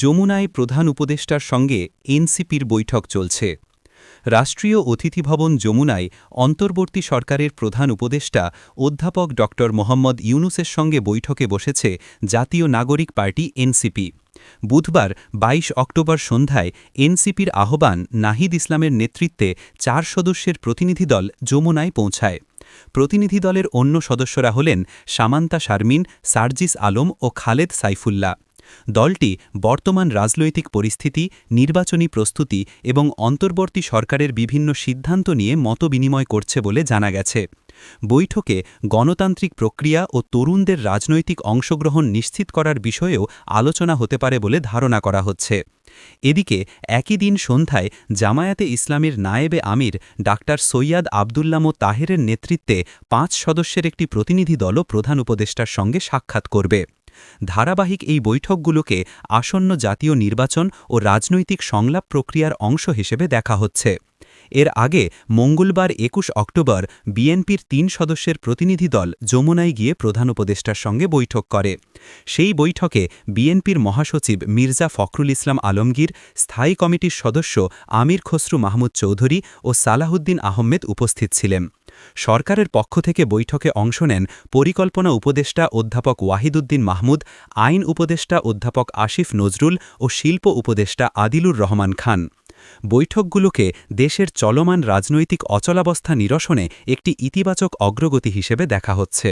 যমুনায় প্রধান উপদেষ্টার সঙ্গে এনসিপির বৈঠক চলছে। রাষ্ট্রীয় অতিথি ভবন যমুনায় অন্তর্বর্তী সরকারের প্রধান উপদেষ্টা অধ্যাপক ড মোহাম্মদ ইউনূসের সঙ্গে বৈঠকে বসেছে জাতীয় নাগরিক পার্টি এনসিপি। বুধবার ২২ অক্টোবর সন্ধ্যায় এনসিপির আহ্বান নাহিদ ইসলামের নেতৃত্বে ৪ সদস্যের প্রতিনিধি দল যমুনায় পৌঁছায়। প্রতিনিধি দলের অন্য সদস্যরা হলেন সামান্তা শারমিন, সার্জিস আলম ও খালেদ সাইফুল্লাহ। দলটি বর্তমান রাজনৈতিক পরিস্থিতি, নির্বাচনী প্রস্তুতি এবং অন্তর্বর্তী সরকারের বিভিন্ন সিদ্ধান্ত নিয়ে মতবিনিময় করছে বলে জানা গেছে। বৈঠকে গণতান্ত্রিক প্রক্রিয়া ও তরুণদের রাজনৈতিক অংশগ্রহণ নিশ্চিত করার বিষয়েও আলোচনা হতে পারে বলে ধারণা করা হচ্ছে। এদিকে একই দিন সন্ধ্যায় জামায়াতে ইসলামীর নায়েবে আমির ডাক্তার সৈয়দ আবদুল্লাহ তাহেরের নেতৃত্বে ৫ সদস্যের একটি প্রতিনিধি দলও প্রধান উপদেষ্টার সঙ্গে সাক্ষাৎ করবে। ধারাবাহিক এই বৈঠকগুলোকে আসন্ন জাতীয় নির্বাচন ও রাজনৈতিক সংলাপ প্রক্রিয়ার অংশ হিসেবে দেখা হচ্ছে। এর আগে মঙ্গলবার ২১ অক্টোবর বিএনপির ৩ সদস্যের প্রতিনিধি দল যমুনায় গিয়ে প্রধান উপদেষ্টার সঙ্গে বৈঠক করে। সেই বৈঠকে বিএনপির মহাসচিব মির্জা ফখরুল ইসলাম আলমগীর, স্থায়ী কমিটির সদস্য আমির খসরু মাহমুদ চৌধুরী ও সালাহুদ্দিন আহমেদ উপস্থিত ছিলেন। সরকারের পক্ষ থেকে বৈঠকে অংশ নেন পরিকল্পনা উপদেষ্টা অধ্যাপক ওয়াহিদুদ্দিন মাহমুদ, আইন উপদেষ্টা অধ্যাপক আসিফ নজরুল ও শিল্প উপদেষ্টা আদিলুর রহমান খান। বৈঠকগুলোকে দেশের চলমান রাজনৈতিক অচলাবস্থা নিরসনে একটি ইতিবাচক অগ্রগতি হিসেবে দেখা হচ্ছে।